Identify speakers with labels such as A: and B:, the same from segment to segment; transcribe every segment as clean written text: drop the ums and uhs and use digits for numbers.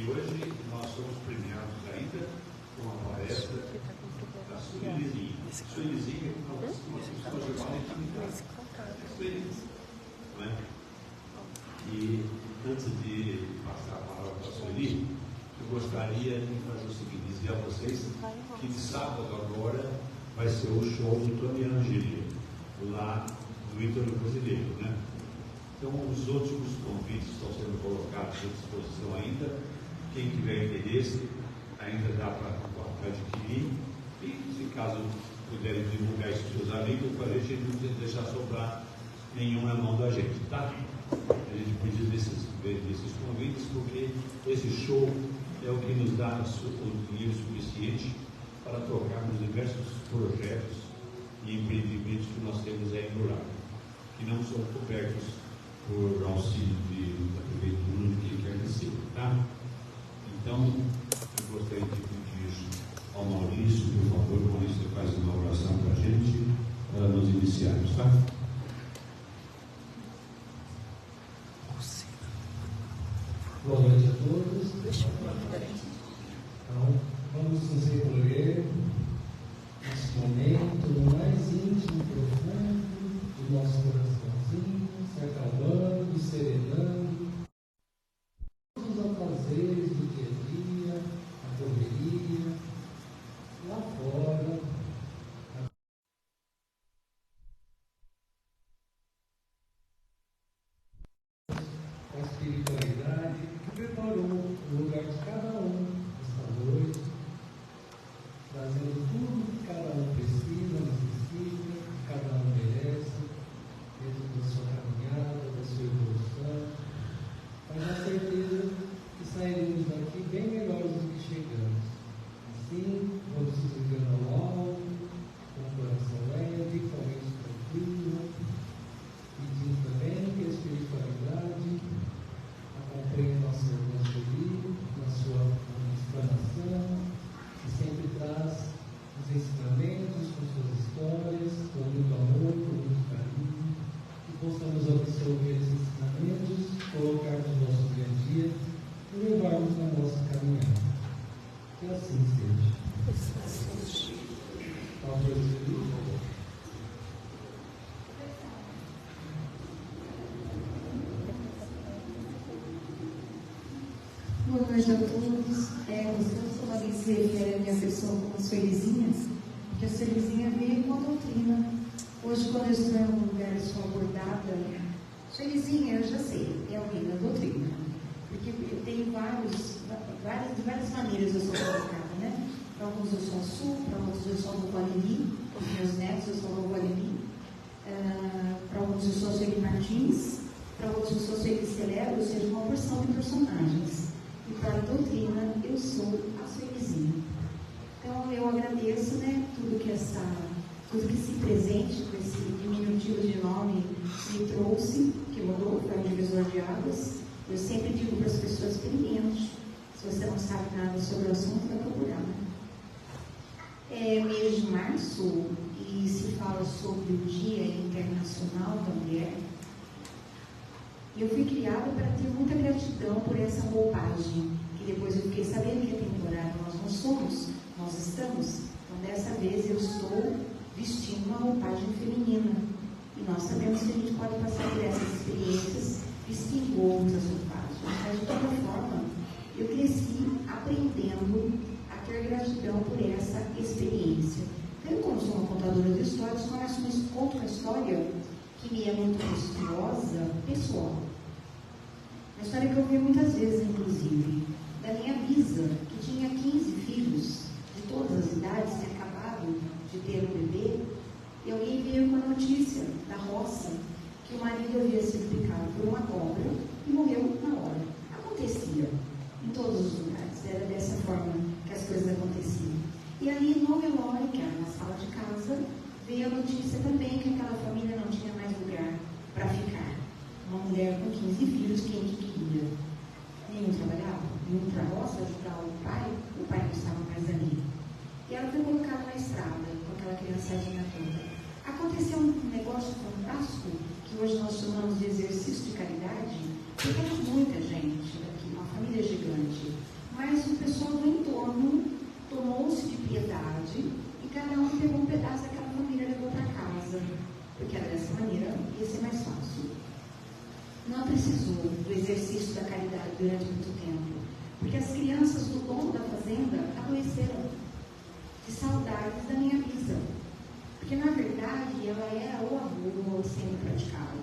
A: hoje nós somos premiados ainda com a palestra da Suelizinha. Suelizinha é uma pessoa de maior intimidade. Experiência. Não é? E antes de passar a palavra para a Sueli, eu gostaria de fazer o seguinte, dizer a vocês que de sábado agora vai ser o show do Tony Angeli, lá do Ítalo Brasileiro, né? Então, os últimos convites estão sendo colocados à disposição ainda. Quem tiver interesse, ainda dá para adquirir. E, se caso puderem divulgar isso para os seus amigos, para a gente não deixar sobrar nenhum na mão da gente, tá? A gente precisa desses convites, porque esse show é o que nos dá o dinheiro suficiente para tocarmos diversos projetos e empreendimentos que nós temos aí no Lago, que não são cobertos por auxílio da prefeitura, de quem quer que seja, tá? Então, eu gostaria de pedir ao Maurício, por favor, Maurício, você faz uma oração para a gente, para nós iniciarmos, tá?
B: Boa noite a todos. Então, vamos nos recolher nesse momento no mais íntimo e profundo do nosso coraçãozinho, se acalmando, serenando, todos os afazeres do dia a dia, a correria, lá fora. A espiritualidade que preparou o lugar de cada um esta noite, trazendo tudo que cada um precisa, necessita, que cada um merece, dentro da sua caminhada, da sua evolução, mas a certeza que sairemos daqui bem melhores do que chegamos. Assim, vamos desligando ao alto, com o coração leve, com a mente tranquila, pedindo também que a espiritualidade acompanhe nossa irmã Sueli na sua explanação, que sempre traz os ensinamentos com suas histórias, com muito amor, com muito carinho, que possamos absorver esses ensinamentos, colocar no nosso dia a dia e levarmos na nossa caminhada. Que assim seja. Pastor Sueli, por favor.
C: Boa noite a todos. Gostamos quando alguém se refere à minha pessoa como Suelizinha, porque a Suelizinha veio com a doutrina. Hoje, quando eu estou em algum lugar e sou abordada, Suelizinha, eu já sei, é alguém da doutrina. Porque eu tenho de várias maneiras eu sou colocada, né? Para alguns eu sou a Sul, para outros eu sou a Vovó Lili, para os meus netos eu sou a Vovó Lili, para alguns eu sou a Sueli Martins, para outros eu sou a Sueli Celebro, ou seja, uma porção de personagens. E para a doutrina, eu sou a Suelizinha. Então, eu agradeço, né, tudo que esse presente, com esse diminutivo de nome, me trouxe, que mudou, foi um divisor de águas. Eu sempre digo para as pessoas, experimente. Se você não sabe nada sobre o assunto, vai procurar. É mês de março e se fala sobre o Dia Internacional da Mulher. Eu fui criada para ter muita gratidão por essa roupagem, que depois eu fiquei sabendo que é temporário. Nós não somos, nós estamos. Então, dessa vez, eu estou vestindo uma roupagem feminina. E nós sabemos que a gente pode passar por essas experiências vestindo outras roupagens. Mas, de toda forma, eu cresci aprendendo a ter gratidão por essa experiência. Eu, como sou uma contadora de histórias, conto uma história que me é muito preciosa, pessoal. Uma história que eu vi muitas vezes, inclusive, da minha bisa, que tinha 15 filhos, de todas as idades, tinha acabado de ter um bebê, e alguém veio com a notícia da roça que o marido havia sido picado por uma cobra e morreu na hora. Acontecia em todos os lugares, era dessa forma que as coisas aconteciam. E ali no velório, que era na sala de casa, veio a notícia também que aquela família não tinha mais lugar para ficar. Uma mulher com 15 filhos, quem que queria? Nenhum trabalhava, nenhum para a roça ajudar o pai não estava mais ali. E ela foi colocada na estrada, com aquela criançadinha toda. Aconteceu um negócio fantástico, que hoje nós chamamos de exercício de caridade, porque temos muita gente aqui, uma família gigante. cidade e cada um pegou um pedaço daquela família e levou para casa, porque era dessa maneira, ia ser mais fácil. Não precisou do exercício da caridade durante muito tempo, porque as crianças do dono da fazenda adoeceram de saudades da minha missa, porque na verdade ela era o amor sendo praticado.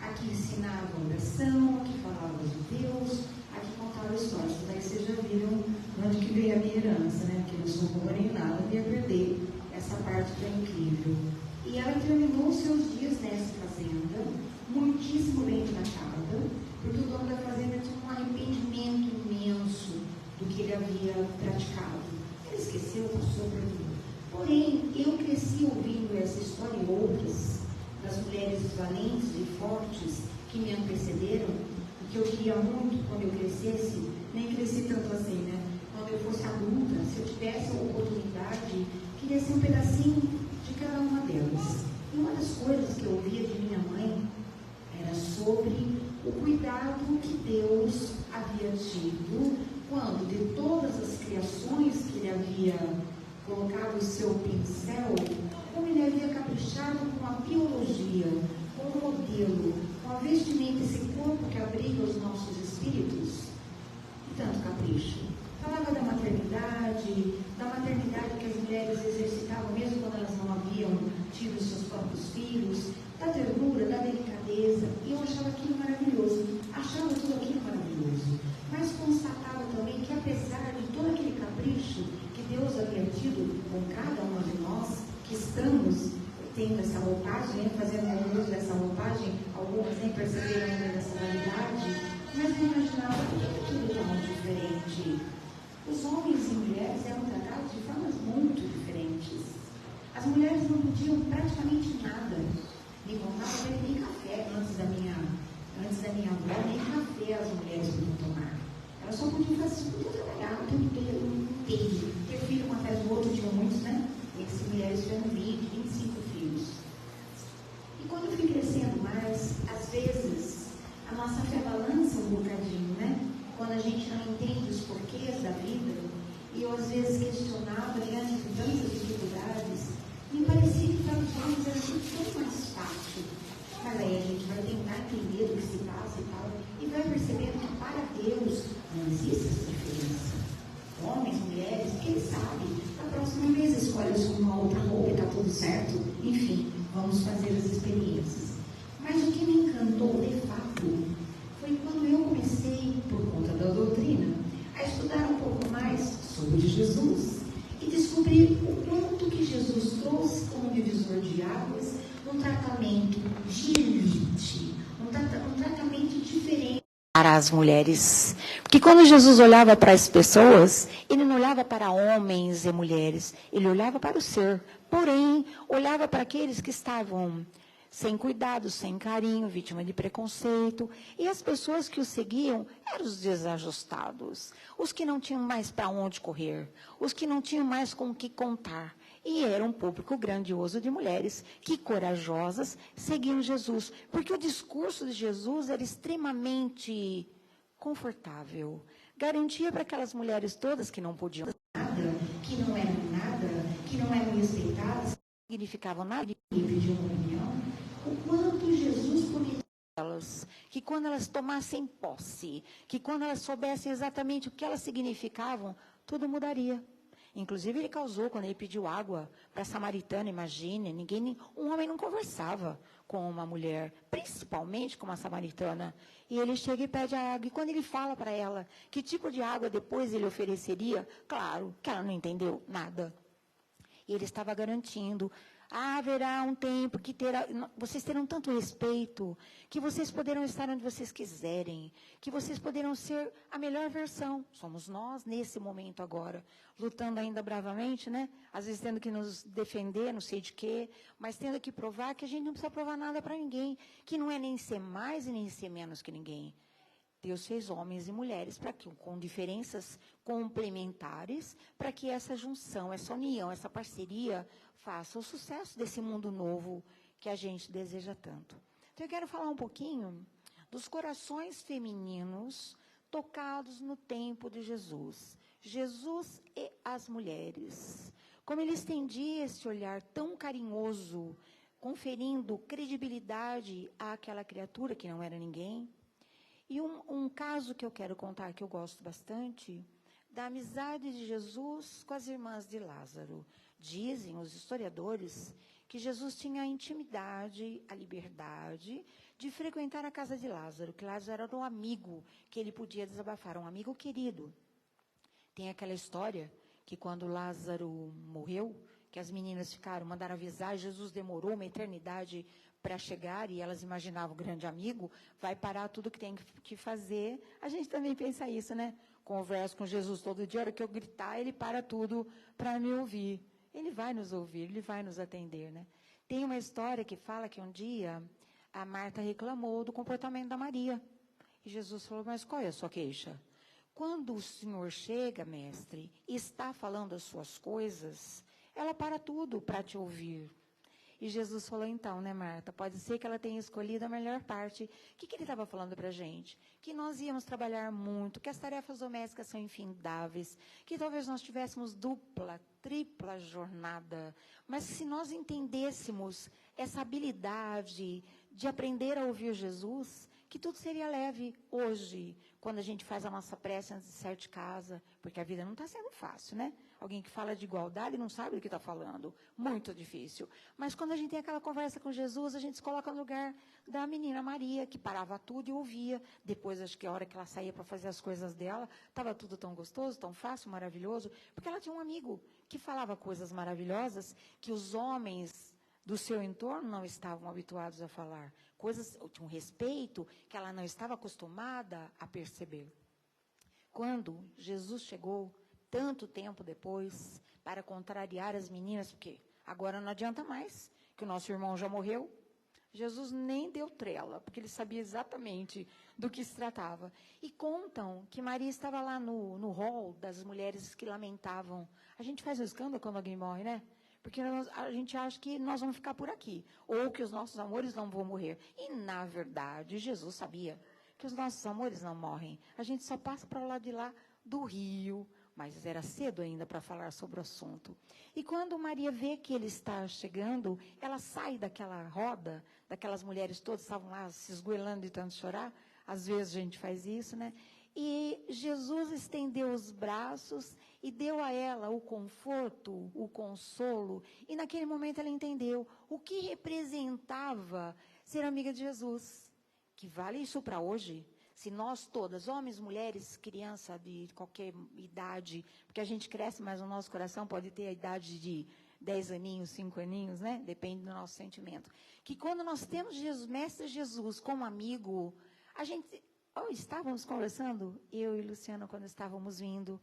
C: Aqui ensinava oração, aqui falava de Deus, aqui contava histórias. Daí vocês já viram onde que veio a minha herança, né? Porque eu não sou boa nem nada, eu ia perder essa parte que é incrível. E ela terminou seus dias nessa fazenda, muitíssimo bem tratada, porque o dono da fazenda tinha um arrependimento imenso do que ele havia praticado. Ele esqueceu, passou por mim. Porém, eu cresci ouvindo essa história e outras das mulheres valentes e fortes que me antecederam, e que eu queria muito quando eu crescesse, nem cresci tanto assim, né? Quando eu fosse adulta, se eu tivesse a oportunidade, queria ser um pedacinho de cada uma delas. E uma das coisas que eu ouvia de minha mãe era sobre o cuidado que Deus havia tido quando, de todas as criações que ele havia colocado o seu pincel, como ele havia caprichado com a biologia, com o modelo, com a vestimenta, esse corpo que abriga os nossos espíritos. E tanto capricho. Falava da maternidade que as mulheres exercitavam mesmo quando elas não haviam tido seus próprios filhos, da ternura, da delicadeza, e eu achava aquilo maravilhoso, achava tudo aquilo maravilhoso, mas constatava também que apesar de todo aquele capricho que Deus havia tido com cada uma de nós, que estamos tendo essa roupagem, fazendo uso dessa roupagem, algumas nem perceberam ainda dessa realidade, mas não imaginava por que tudo tão diferente. Os homens e mulheres eram tratados de formas muito diferentes. As mulheres não podiam praticamente nada. Me contava que nem café antes da minha avó, nem café as mulheres podiam tomar. Elas só podiam trabalhar o tempo inteiro. Ter filho um atrás do outro, tinham muitos, né? Essas mulheres tiveram 20, 25 filhos. E quando eu fui crescendo mais, às vezes, a nossa fé balança um bocadinho, né? Quando a gente não entende os porquês da vida, e eu às vezes questionava diante de tantas dificuldades, me parecia que para os homens era tudo tão mais fácil. Mas aí a gente vai tentar entender o que se passa e tal, e vai percebendo que para Deus não existe essa diferença. Homens, mulheres, ele sabe. A próxima vez escolhe uma outra roupa e está tudo certo. Enfim, vamos fazer as experiências. Mas o que me encantou de fato foi quando eu comecei, por conta da doutrina, a estudar um pouco mais sobre Jesus e descobrir o quanto que Jesus trouxe como divisor de águas um tratamento de elite, um tratamento diferente para as mulheres. Porque quando Jesus olhava para as pessoas, ele não olhava para homens e mulheres, ele olhava para o ser. Porém, olhava para aqueles que estavam sem cuidado, sem carinho, vítima de preconceito. E as pessoas que o seguiam eram os desajustados, os que não tinham mais para onde correr, os que não tinham mais com o que contar. E era um público grandioso de mulheres que, corajosas, seguiam Jesus. Porque o discurso de Jesus era extremamente confortável. Garantia para aquelas mulheres todas que não podiam nada, que não eram respeitadas, não significavam nada de pedir uma opinião, o quanto Jesus podia elas, que quando elas tomassem posse, que quando elas soubessem exatamente o que elas significavam, tudo mudaria. Inclusive, ele causou, quando ele pediu água para a samaritana, imagine, um homem não conversava com uma mulher, principalmente com uma samaritana. E ele chega e pede a água. E quando ele fala para ela que tipo de água depois ele ofereceria, claro que ela não entendeu nada. E ele estava garantindo: haverá um tempo que vocês terão tanto respeito, que vocês poderão estar onde vocês quiserem, que vocês poderão ser a melhor versão. Somos nós, nesse momento agora, lutando ainda bravamente, né? Às vezes tendo que nos defender, não sei de quê, mas tendo que provar que a gente não precisa provar nada para ninguém, que não é nem ser mais e nem ser menos que ninguém. Deus fez homens e mulheres com diferenças complementares, para que essa junção, essa união, essa parceria faça o sucesso desse mundo novo que a gente deseja tanto. Então, eu quero falar um pouquinho dos corações femininos tocados no tempo de Jesus. Jesus e as mulheres.
D: Como ele estendia esse olhar tão carinhoso, conferindo credibilidade àquela criatura que não era ninguém. E um caso que eu quero contar, que eu gosto bastante, da amizade de Jesus com as irmãs de Lázaro. Dizem os historiadores que Jesus tinha a intimidade, a liberdade de frequentar a casa de Lázaro, que Lázaro era um amigo que ele podia desabafar, um amigo querido. Tem aquela história que quando Lázaro morreu, que as meninas mandaram avisar, Jesus demorou uma eternidade para chegar, e elas imaginavam, o grande amigo vai parar tudo que tem que fazer. A gente também pensa isso, né? Converso com Jesus todo dia, a hora que eu gritar, ele para tudo para me ouvir. Ele vai nos ouvir, ele vai nos atender, né? Tem uma história que fala que um dia a Marta reclamou do comportamento da Maria. E Jesus falou, mas qual é a sua queixa? Quando o Senhor chega, mestre, e está falando as suas coisas, ela para tudo para te ouvir. E Jesus falou, então, né, Marta, pode ser que ela tenha escolhido a melhor parte. O que ele estava falando para a gente? Que nós íamos trabalhar muito, que as tarefas domésticas são infindáveis, que talvez nós tivéssemos dupla, tripla jornada. Mas se nós entendêssemos essa habilidade de aprender a ouvir Jesus, que tudo seria leve hoje, quando a gente faz a nossa prece antes de sair de casa, porque a vida não está sendo fácil, né? Alguém que fala de igualdade não sabe do que está falando, muito difícil. Mas quando a gente tem aquela conversa com Jesus, a gente se coloca no lugar da menina Maria, que parava tudo e ouvia. Depois, acho que a hora que ela saía para fazer as coisas dela, estava tudo tão gostoso, tão fácil, maravilhoso, porque ela tinha um amigo que falava coisas maravilhosas que os homens do seu entorno não estavam habituados a falar. Coisas, tinha um respeito que ela não estava acostumada a perceber. Quando Jesus chegou, tanto tempo depois, para contrariar as meninas, porque agora não adianta mais, que o nosso irmão já morreu, Jesus nem deu trela, porque ele sabia exatamente do que se tratava. E contam que Maria estava lá no hall das mulheres que lamentavam. A gente faz um escândalo quando alguém morre, né? Porque a gente acha que nós vamos ficar por aqui, ou que os nossos amores não vão morrer. E, na verdade, Jesus sabia que os nossos amores não morrem. A gente só passa para o lado de lá do rio, mas era cedo ainda para falar sobre o assunto. E quando Maria vê que ele está chegando, ela sai daquela roda, daquelas mulheres todas estavam lá se esgoelando de tanto chorar. Às vezes a gente faz isso, né? E Jesus estendeu os braços e deu a ela o conforto, o consolo. E naquele momento ela entendeu o que representava ser amiga de Jesus. Que vale isso para hoje? Se nós todas, homens, mulheres, criança de qualquer idade, porque a gente cresce, mas o nosso coração pode ter a idade de 10 aninhos, 5 aninhos, né? Depende do nosso sentimento. Que quando nós temos Jesus, Mestre Jesus como amigo, a gente... estávamos conversando, eu e Luciano, quando estávamos vindo,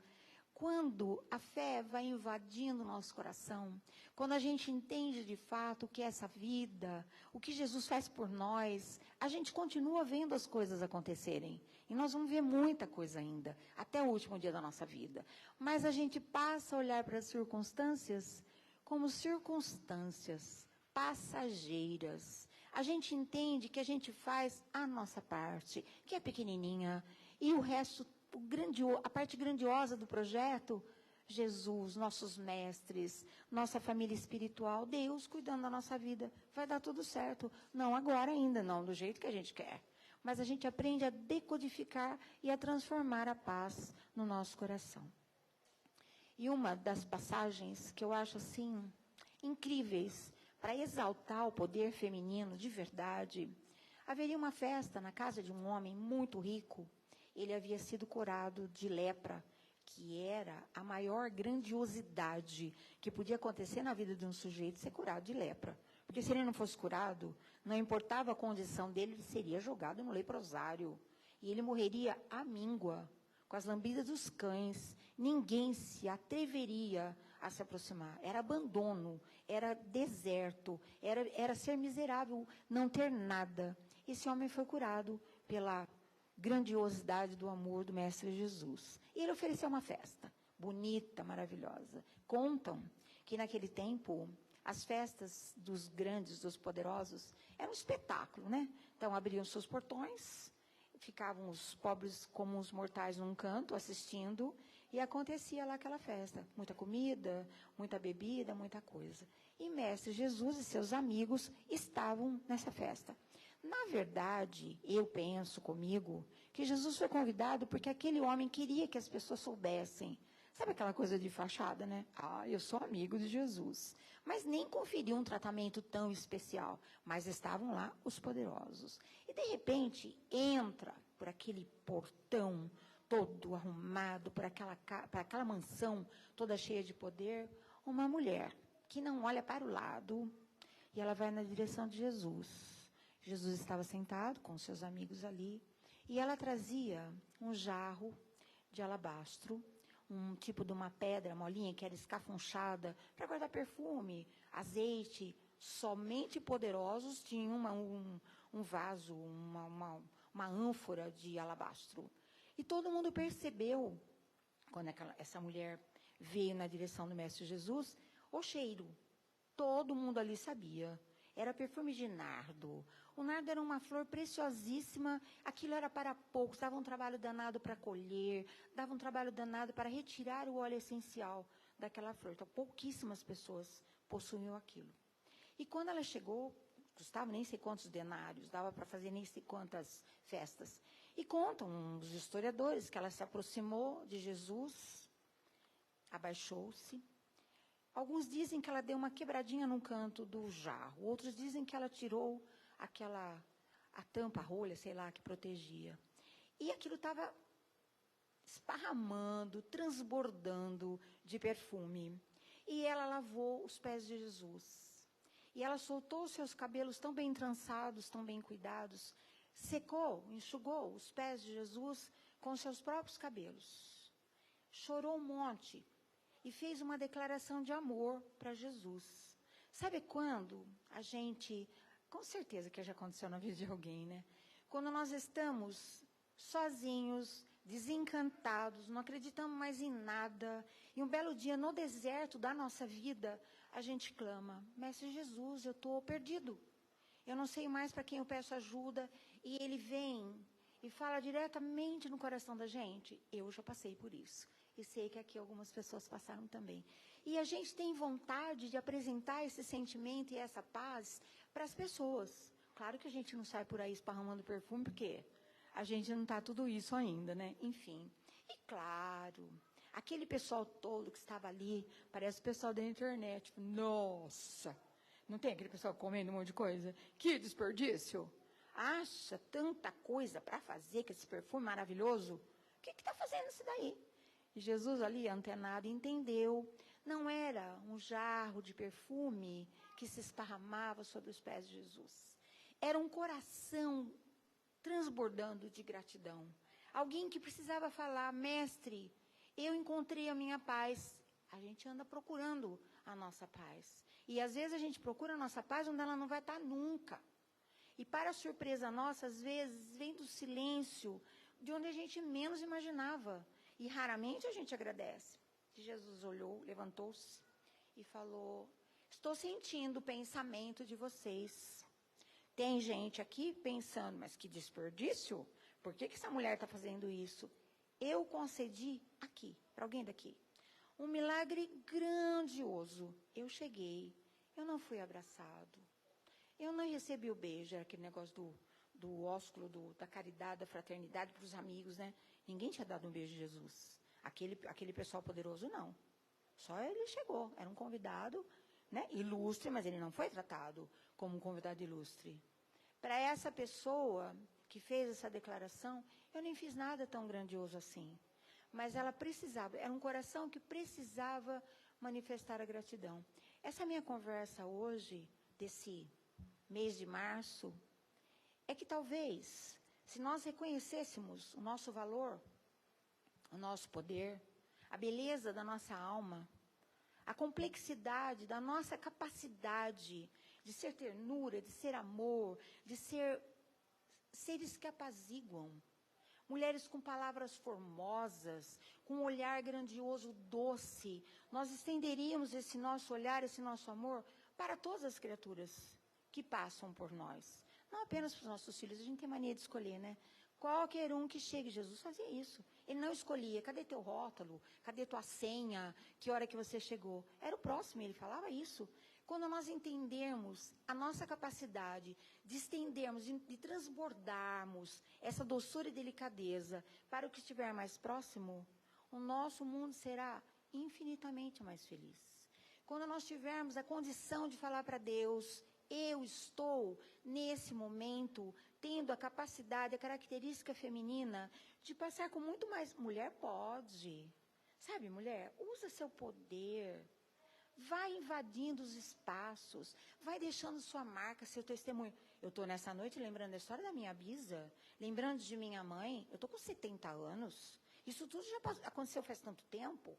D: quando a fé vai invadindo o nosso coração, quando a gente entende de fato o que é essa vida, o que Jesus faz por nós, a gente continua vendo as coisas acontecerem. E nós vamos ver muita coisa ainda, até o último dia da nossa vida. Mas a gente passa a olhar para as circunstâncias como circunstâncias passageiras. A gente entende que a gente faz a nossa parte, que é pequenininha, e o resto, a parte grandiosa do projeto, Jesus, nossos mestres, nossa família espiritual, Deus cuidando da nossa vida, vai dar tudo certo. Não agora ainda, não do jeito que a gente quer. Mas a gente aprende a decodificar e a transformar a paz no nosso coração. E uma das passagens que eu acho assim incríveis para exaltar o poder feminino de verdade, haveria uma festa na casa de um homem muito rico. Ele havia sido curado de lepra, que era a maior grandiosidade que podia acontecer na vida de um sujeito, ser curado de lepra. Porque se ele não fosse curado, não importava a condição dele, ele seria jogado no leprosário. E ele morreria à míngua, com as lambidas dos cães. Ninguém se atreveria a se aproximar. Era abandono, era deserto, era ser miserável, não ter nada. Esse homem foi curado pela grandiosidade do amor do Mestre Jesus. E ele ofereceu uma festa, bonita, maravilhosa. Contam que naquele tempo, as festas dos grandes, dos poderosos, eram um espetáculo, né? Então, abriam seus portões, ficavam os pobres como os mortais num canto, assistindo, E acontecia lá aquela festa, muita comida, muita bebida, muita coisa. E Mestre Jesus e seus amigos estavam nessa festa. Na verdade, eu penso comigo que Jesus foi convidado porque aquele homem queria que as pessoas soubessem. Sabe aquela coisa de fachada, né? Ah, eu sou amigo de Jesus. Mas nem conferiu um tratamento tão especial. Mas estavam lá os poderosos. E, de repente, entra por aquele portão todo arrumado, por aquela mansão toda cheia de poder, uma mulher que não olha para o lado. E ela vai na direção de Jesus. Jesus estava sentado com seus amigos ali. E ela trazia um jarro de alabastro, um tipo de uma pedra molinha que era escafunchada para guardar perfume, azeite. Somente poderosos tinham um vaso, uma ânfora de alabastro. E todo mundo percebeu, quando essa mulher veio na direção do Mestre Jesus, o cheiro. Todo mundo ali sabia. Era perfume de nardo. O nardo era uma flor preciosíssima. Aquilo era para poucos. Dava um trabalho danado para colher. Dava um trabalho danado para retirar o óleo essencial daquela flor. Então, pouquíssimas pessoas possuíam aquilo. E quando ela chegou, custava nem sei quantos denários. Dava para fazer nem sei quantas festas. E contam os historiadores que ela se aproximou de Jesus, abaixou-se. Alguns dizem que ela deu uma quebradinha num canto do jarro. Outros dizem que ela tirou a tampa, a rolha, sei lá, que protegia. E aquilo estava esparramando, transbordando de perfume. E ela lavou os pés de Jesus. E ela soltou os seus cabelos tão bem trançados, tão bem cuidados, secou, enxugou os pés de Jesus com seus próprios cabelos. Chorou um monte. E fez uma declaração de amor para Jesus. Sabe quando a gente, com certeza que já aconteceu na vida de alguém, né? Quando nós estamos sozinhos, desencantados, não acreditamos mais em nada, e um belo dia no deserto da nossa vida, a gente clama, Mestre Jesus, eu estou perdido. Eu não sei mais para quem eu peço ajuda, e ele vem e fala diretamente no coração da gente. Eu já passei por isso. E sei que aqui algumas pessoas passaram também. E a gente tem vontade de apresentar esse sentimento e essa paz para as pessoas. Claro que a gente não sai por aí esparramando perfume, porque a gente não está tudo isso ainda, né? Enfim. E claro, aquele pessoal todo que estava ali, parece o pessoal da internet. Nossa! Não tem aquele pessoal comendo um monte de coisa? Que desperdício! Acha tanta coisa para fazer com esse perfume maravilhoso? O que está fazendo isso daí? E Jesus ali, antenado, entendeu. Não era um jarro de perfume que se esparramava sobre os pés de Jesus. Era um coração transbordando de gratidão. Alguém que precisava falar, mestre, eu encontrei a minha paz. A gente anda procurando a nossa paz. E às vezes a gente procura a nossa paz onde ela não vai estar nunca. E para surpresa nossa, às vezes vem do silêncio, de onde a gente menos imaginava. E raramente a gente agradece. E Jesus olhou, levantou-se e falou, estou sentindo o pensamento de vocês. Tem gente aqui pensando, mas que desperdício? Por que essa mulher está fazendo isso? Eu concedi aqui, para alguém daqui, um milagre grandioso. Eu cheguei, eu não fui abraçado. Eu não recebi o beijo, era aquele negócio do ósculo, da caridade, da fraternidade para os amigos, né? Ninguém tinha dado um beijo de Jesus. Aquele pessoal poderoso, não. Só ele chegou, era um convidado, né, ilustre, mas ele não foi tratado como um convidado ilustre. Para essa pessoa que fez essa declaração, eu nem fiz nada tão grandioso assim. Mas ela precisava, era um coração que precisava manifestar a gratidão. Essa minha conversa hoje, desse mês de março, é que talvez, se nós reconhecêssemos o nosso valor, o nosso poder, a beleza da nossa alma, a complexidade da nossa capacidade de ser ternura, de ser amor, de ser seres que apaziguam, mulheres com palavras formosas, com um olhar grandioso, doce, nós estenderíamos esse nosso olhar, esse nosso amor para todas as criaturas que passam por nós. Não apenas para os nossos filhos, a gente tem mania de escolher, né? Qualquer um que chegue, Jesus fazia isso. Ele não escolhia, cadê teu rótulo? Cadê tua senha? Que hora que você chegou? Era o próximo, ele falava isso. Quando nós entendermos a nossa capacidade de estendermos, de transbordarmos essa doçura e delicadeza para o que estiver mais próximo, o nosso mundo será infinitamente mais feliz. Quando nós tivermos a condição de falar para Deus, eu estou, nesse momento, tendo a capacidade, a característica feminina de passar com muito mais... Mulher pode. Sabe, mulher, usa seu poder. Vai invadindo os espaços. Vai deixando sua marca, seu testemunho. Eu estou nessa noite lembrando a história da minha bisa, lembrando de minha mãe. Eu estou com 70 anos. Isso tudo já aconteceu faz tanto tempo.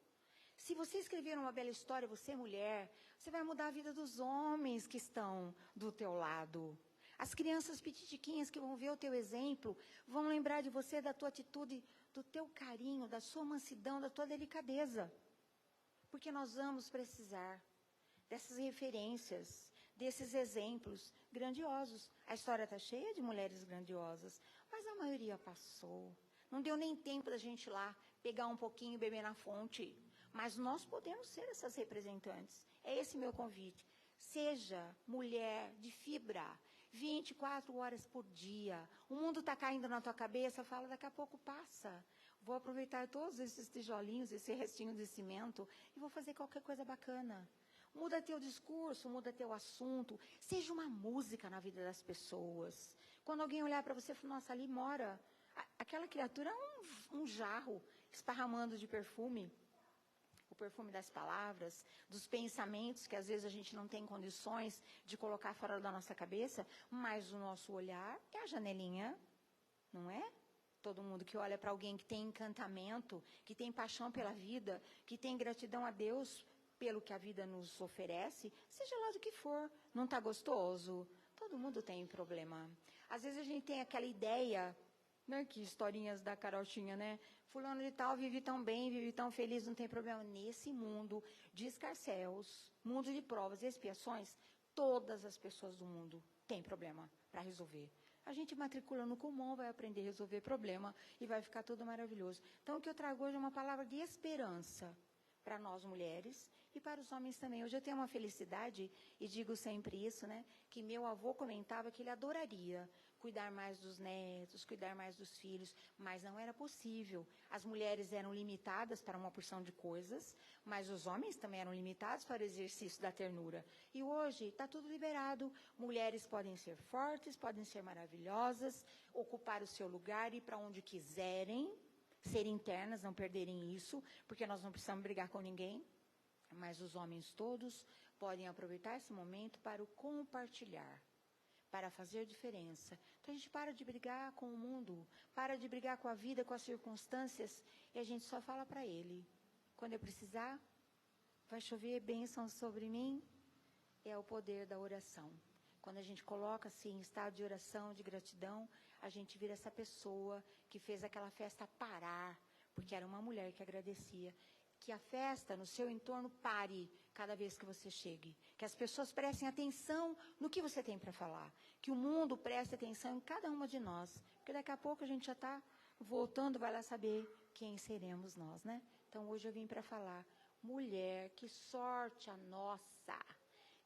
D: Se você escrever uma bela história, você é mulher, você vai mudar a vida dos homens que estão do teu lado. As crianças petitiquinhas que vão ver o teu exemplo, vão lembrar de você, da tua atitude, do teu carinho, da sua mansidão, da tua delicadeza. Porque nós vamos precisar dessas referências, desses exemplos grandiosos. A história está cheia de mulheres grandiosas, mas a maioria passou. Não deu nem tempo da gente ir lá, pegar um pouquinho e beber na fonte. Mas nós podemos ser essas representantes. É esse meu convite. Seja mulher de fibra, 24 horas por dia. O mundo está caindo na tua cabeça, fala, daqui a pouco passa. Vou aproveitar todos esses tijolinhos, esse restinho de cimento, e vou fazer qualquer coisa bacana. Muda teu discurso, muda teu assunto. Seja uma música na vida das pessoas. Quando alguém olhar para você e falar, nossa, ali mora... Aquela criatura é um jarro esparramando de perfume. O perfume das palavras, dos pensamentos, que às vezes a gente não tem condições de colocar fora da nossa cabeça, mas o nosso olhar é a janelinha, não é? Todo mundo que olha para alguém que tem encantamento, que tem paixão pela vida, que tem gratidão a Deus pelo que a vida nos oferece, seja lá do que for, não está gostoso? Todo mundo tem problema. Às vezes a gente tem aquela ideia... Né, que historinhas da Carochinha, né? Fulano de tal vive tão bem, vive tão feliz, não tem problema. Nesse mundo de escarcéus, mundo de provas e expiações, todas as pessoas do mundo têm problema para resolver. A gente matricula no Kumon, vai aprender a resolver problema e vai ficar tudo maravilhoso. Então, o que eu trago hoje é uma palavra de esperança para nós mulheres e para os homens também. Hoje eu tenho uma felicidade, e digo sempre isso, né? Que meu avô comentava que ele adoraria cuidar mais dos netos, cuidar mais dos filhos, mas não era possível. As mulheres eram limitadas para uma porção de coisas, mas os homens também eram limitados para o exercício da ternura. E hoje está tudo liberado. Mulheres podem ser fortes, podem ser maravilhosas, ocupar o seu lugar, ir para onde quiserem, ser internas, não perderem isso, porque nós não precisamos brigar com ninguém, mas os homens todos podem aproveitar esse momento para o compartilhar, para fazer diferença. Então, a gente para de brigar com o mundo, para de brigar com a vida, com as circunstâncias, e a gente só fala para ele. Quando eu precisar, vai chover bênçãos sobre mim, é o poder da oração. Quando a gente coloca-se em estado de oração, de gratidão, a gente vira essa pessoa que fez aquela festa parar, porque era uma mulher que agradecia. Que a festa no seu entorno pare cada vez que você chegue. Que as pessoas prestem atenção no que você tem para falar. Que o mundo preste atenção em cada uma de nós. Porque daqui a pouco a gente já está voltando, vai lá saber quem seremos nós, né? Então, hoje eu vim para falar. Mulher, que sorte a nossa!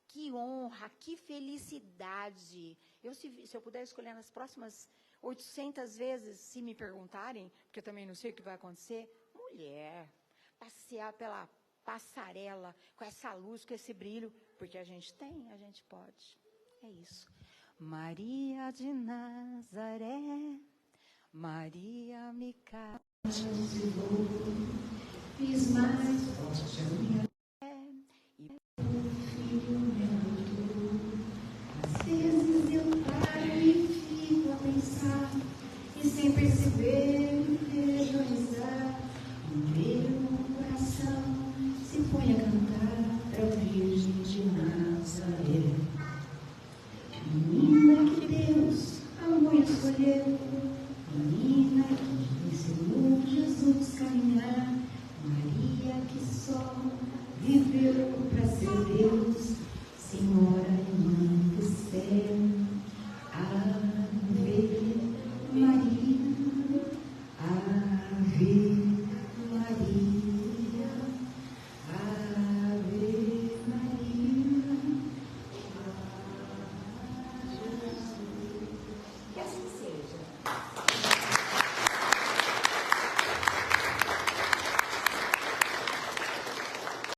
D: Que honra, que felicidade! Se eu puder escolher nas próximas 800 vezes, se me perguntarem, porque eu também não sei o que vai acontecer, mulher... passear pela passarela com essa luz, com esse brilho, porque a gente tem, a gente pode. É isso. Maria de Nazaré, Maria me caiu, fiz mais forte a minha